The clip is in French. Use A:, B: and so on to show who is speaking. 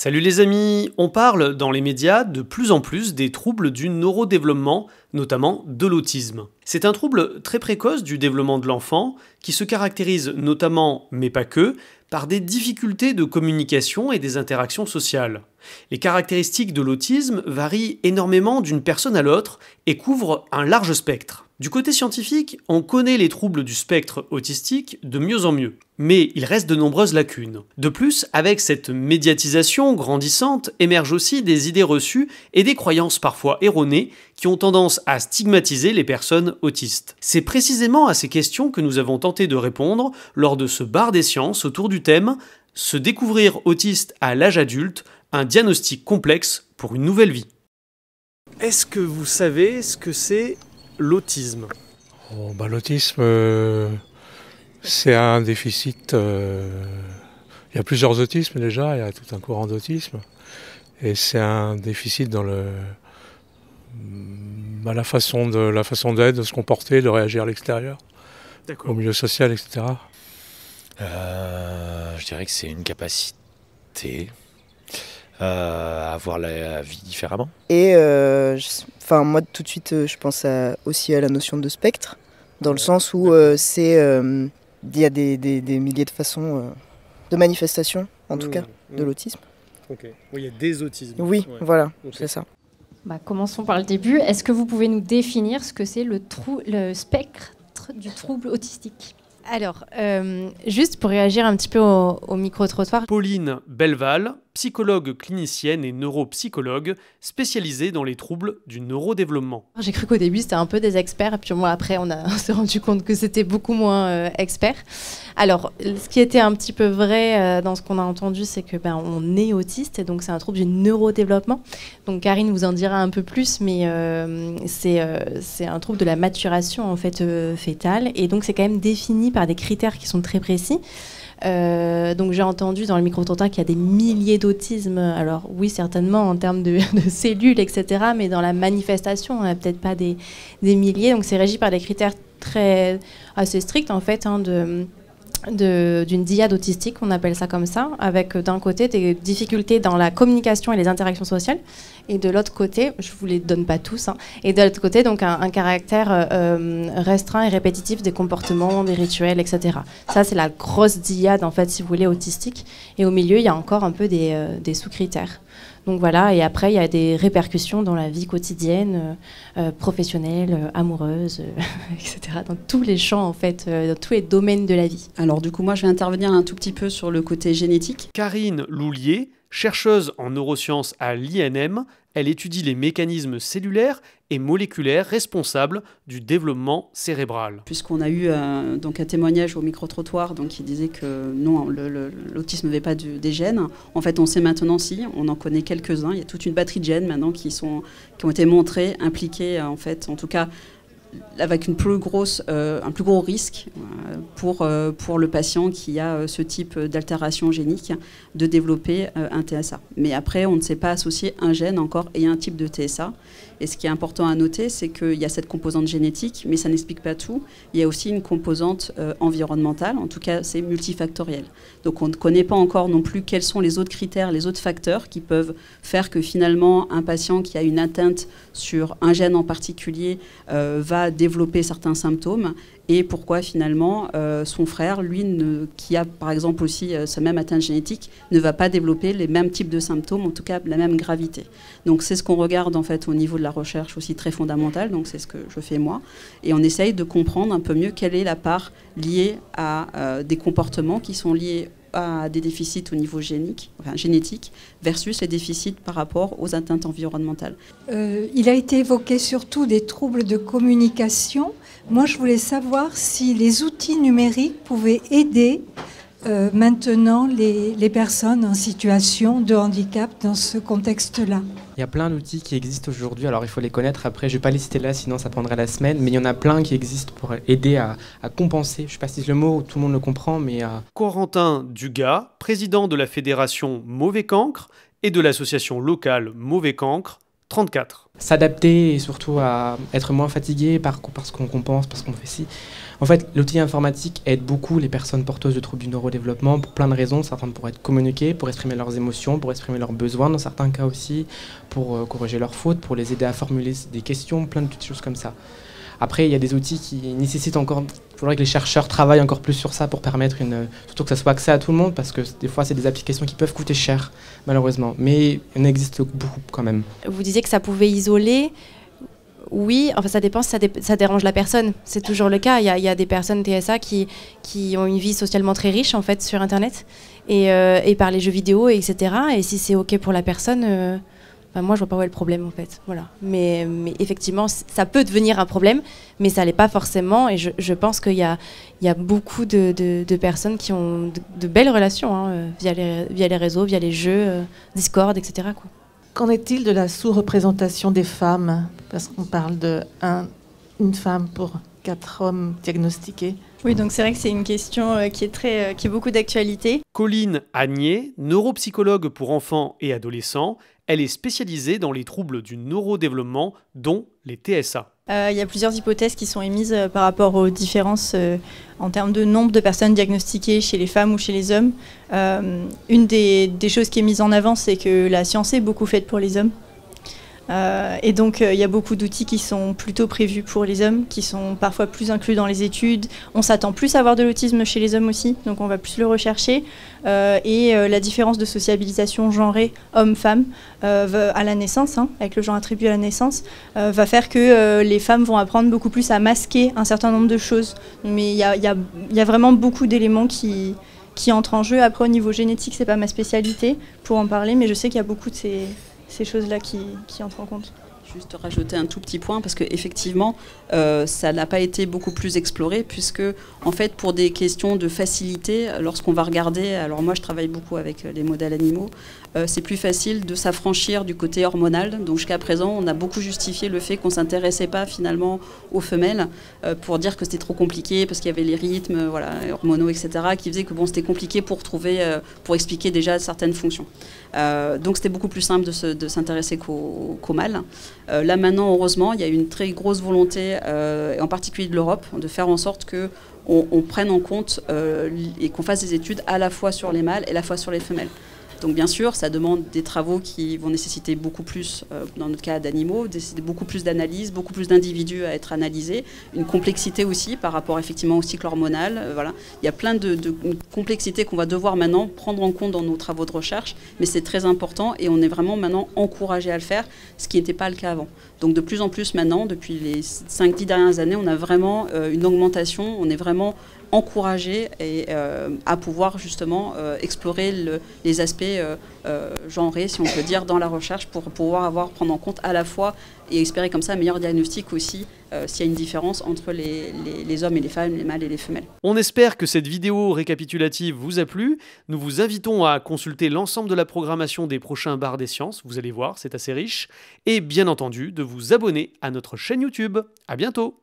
A: Salut les amis, on parle dans les médias de plus en plus des troubles du neurodéveloppement, notamment de l'autisme. C'est un trouble très précoce du développement de l'enfant qui se caractérise notamment, mais pas que, par des difficultés de communication et des interactions sociales. Les caractéristiques de l'autisme varient énormément d'une personne à l'autre et couvrent un large spectre. Du côté scientifique, on connaît les troubles du spectre autistique de mieux en mieux, mais il reste de nombreuses lacunes. De plus, avec cette médiatisation grandissante, émergent aussi des idées reçues et des croyances parfois erronées qui ont tendance à stigmatiser les personnes autistes. C'est précisément à ces questions que nous avons tenté de répondre lors de ce bar des sciences autour du thème « Se découvrir autiste à l'âge adulte, un diagnostic complexe pour une nouvelle vie ». Est-ce que vous savez ce que c'est l'autisme?
B: L'autisme, c'est un déficit. Il y a plusieurs autismes déjà, il y a tout un courant d'autisme. Et c'est un déficit dans la façon d'être, de se comporter, de réagir à l'extérieur, au milieu social, etc.
C: Je dirais que c'est une capacité à voir la vie différemment.
D: Et moi tout de suite je pense aussi à la notion de spectre, dans le sens où il y a des milliers de façons de manifestations, en tout cas, de l'autisme.
A: Okay. Oui, il y a des autismes.
D: Oui, ouais. Voilà, okay. C'est ça.
E: Commençons par le début. Est-ce que vous pouvez nous définir ce que c'est le spectre du trouble autistique ? Alors, juste pour réagir un petit peu au micro-trottoir.
A: Pauline Belval, psychologue clinicienne et neuropsychologue spécialisée dans les troubles du neurodéveloppement.
E: J'ai cru qu'au début c'était un peu des experts, et puis après on s'est rendu compte que c'était beaucoup moins expert. Alors, ce qui était un petit peu vrai dans ce qu'on a entendu, c'est que on est autiste, et donc c'est un trouble du neurodéveloppement. Donc Karine vous en dira un peu plus, mais c'est un trouble de la maturation en fait fétale, et donc c'est quand même défini par des critères qui sont très précis. Donc j'ai entendu dans le micro-trottoir qu'il y a des milliers d'autismes. Alors oui, certainement en termes de cellules, etc. Mais dans la manifestation, on n'a peut-être pas des milliers. Donc c'est régi par des critères assez stricts en fait, d'une dyade autistique, on appelle ça comme ça, avec d'un côté des difficultés dans la communication et les interactions sociales, et de l'autre côté, je vous les donne pas tous, et de l'autre côté donc un caractère restreint et répétitif des comportements, des rituels, etc. Ça c'est la grosse dyade en fait, si vous voulez, autistique, et au milieu il y a encore un peu des sous-critères. Donc voilà, et après il y a des répercussions dans la vie quotidienne, professionnelle, amoureuse, etc. Dans tous les champs en fait, dans tous les domaines de la vie.
F: Alors du coup, moi je vais intervenir un tout petit peu sur le côté génétique.
A: Karine Loulier, chercheuse en neurosciences à l'INM, elle étudie les mécanismes cellulaires et moléculaires responsables du développement cérébral.
F: Puisqu'on a eu un témoignage au micro-trottoir qui disait que non, l'autisme n'avait pas des gènes. En fait, on sait maintenant on en connaît quelques-uns. Il y a toute une batterie de gènes maintenant qui ont été montrés, impliqués en fait, en tout cas, avec un plus gros risque pour le patient qui a ce type d'altération génique de développer un TSA. Mais après, on ne sait pas associer un gène encore et un type de TSA. Et ce qui est important à noter, c'est qu'il y a cette composante génétique, mais ça n'explique pas tout. Il y a aussi une composante environnementale, en tout cas c'est multifactoriel. Donc on ne connaît pas encore non plus quels sont les autres critères, les autres facteurs qui peuvent faire que finalement un patient qui a une atteinte sur un gène en particulier va développer certains symptômes, et pourquoi finalement son frère, lui, qui a par exemple aussi sa même atteinte génétique, ne va pas développer les mêmes types de symptômes, en tout cas la même gravité. Donc c'est ce qu'on regarde en fait au niveau de la recherche aussi très fondamentale, donc c'est ce que je fais moi, et on essaye de comprendre un peu mieux quelle est la part liée à des comportements qui sont liés à des déficits au niveau génétique versus les déficits par rapport aux atteintes environnementales.
G: Il a été évoqué surtout des troubles de communication. Moi, je voulais savoir si les outils numériques pouvaient aider maintenant les personnes en situation de handicap dans ce contexte-là.
H: Il y a plein d'outils qui existent aujourd'hui, alors il faut les connaître. Après, je ne vais pas les citer là, sinon ça prendrait la semaine, mais il y en a plein qui existent pour aider à compenser. Je ne sais pas si c'est le mot, tout le monde le comprend, mais...
A: Corentin Dugas, président de la fédération Mauvais Cancre et de l'association locale Mauvais Cancre, 34.
H: S'adapter et surtout à être moins fatigué parce qu'on compense, parce qu'on fait ci. En fait, l'outil informatique aide beaucoup les personnes porteuses de troubles du neurodéveloppement pour plein de raisons. Certaines pour être communiquer, pour exprimer leurs émotions, pour exprimer leurs besoins dans certains cas aussi, pour corriger leurs fautes, pour les aider à formuler des questions, plein de petites choses comme ça. Après, il y a des outils qui nécessitent encore... Il faudrait que les chercheurs travaillent encore plus sur ça pour permettre surtout que ça soit accès à tout le monde, parce que des fois, c'est des applications qui peuvent coûter cher, malheureusement. Mais il en existe beaucoup quand même.
E: Vous disiez que ça pouvait isoler. Oui, enfin ça dépend si ça dérange la personne. C'est toujours le cas. Il y a des personnes TSA qui ont une vie socialement très riche en fait sur Internet et par les jeux vidéo, etc. Et si c'est OK pour la personne... moi, je vois pas où est le problème, en fait. Voilà. Mais effectivement, ça peut devenir un problème, mais ça l'est pas forcément. Et je pense qu'il y a beaucoup de personnes qui ont de belles relations via les réseaux, via les jeux, Discord, etc. quoi.
I: Qu'en est-il de la sous-représentation des femmes? Parce qu'on parle d'une femme pour 4 hommes diagnostiqués.
J: Oui, donc c'est vrai que c'est une question qui est beaucoup d'actualité.
A: Colline Agnier, neuropsychologue pour enfants et adolescents, elle est spécialisée dans les troubles du neurodéveloppement, dont les TSA.
J: Il y a plusieurs hypothèses qui sont émises par rapport aux différences en termes de nombre de personnes diagnostiquées chez les femmes ou chez les hommes. Une des choses qui est mise en avant, c'est que la science est beaucoup faite pour les hommes. Et donc il y a beaucoup d'outils qui sont plutôt prévus pour les hommes, qui sont parfois plus inclus dans les études. On s'attend plus à avoir de l'autisme chez les hommes aussi, donc on va plus le rechercher. La différence de sociabilisation genrée homme-femme à la naissance, avec le genre attribué à la naissance, va faire que les femmes vont apprendre beaucoup plus à masquer un certain nombre de choses. Mais il y a vraiment beaucoup d'éléments qui entrent en jeu. Après, au niveau génétique, c'est pas ma spécialité pour en parler, mais je sais qu'il y a beaucoup de ces choses-là qui entrent en compte.
F: Juste rajouter un tout petit point, parce qu'effectivement, ça n'a pas été beaucoup plus exploré, puisque, en fait, pour des questions de facilité, lorsqu'on va regarder, alors moi je travaille beaucoup avec les modèles animaux, c'est plus facile de s'affranchir du côté hormonal. Donc jusqu'à présent, on a beaucoup justifié le fait qu'on ne s'intéressait pas finalement aux femelles, pour dire que c'était trop compliqué, parce qu'il y avait les rythmes hormonaux, etc., qui faisaient que c'était compliqué pour expliquer déjà certaines fonctions. Donc c'était beaucoup plus simple de s'intéresser qu'au mâles. Là maintenant, heureusement, il y a une très grosse volonté, en particulier de l'Europe, de faire en sorte qu'on prenne en compte et qu'on fasse des études à la fois sur les mâles et à la fois sur les femelles. Donc bien sûr, ça demande des travaux qui vont nécessiter beaucoup plus, dans notre cas d'animaux, beaucoup plus d'analyses, beaucoup plus d'individus à être analysés, une complexité aussi par rapport effectivement au cycle hormonal. Voilà. Il y a plein de complexités qu'on va devoir maintenant prendre en compte dans nos travaux de recherche, mais c'est très important et on est vraiment maintenant encouragé à le faire, ce qui n'était pas le cas avant. Donc de plus en plus maintenant, depuis les 5-10 dernières années, on a vraiment une augmentation, on est vraiment encouragé à pouvoir justement explorer les aspects genrés, si on peut dire, dans la recherche pour pouvoir prendre en compte à la fois et espérer comme ça un meilleur diagnostic aussi s'il y a une différence entre les hommes et les femmes, les mâles et les femelles.
A: On espère que cette vidéo récapitulative vous a plu. Nous vous invitons à consulter l'ensemble de la programmation des prochains bars des sciences. Vous allez voir, c'est assez riche. Et bien entendu, de vous abonner à notre chaîne YouTube. À bientôt!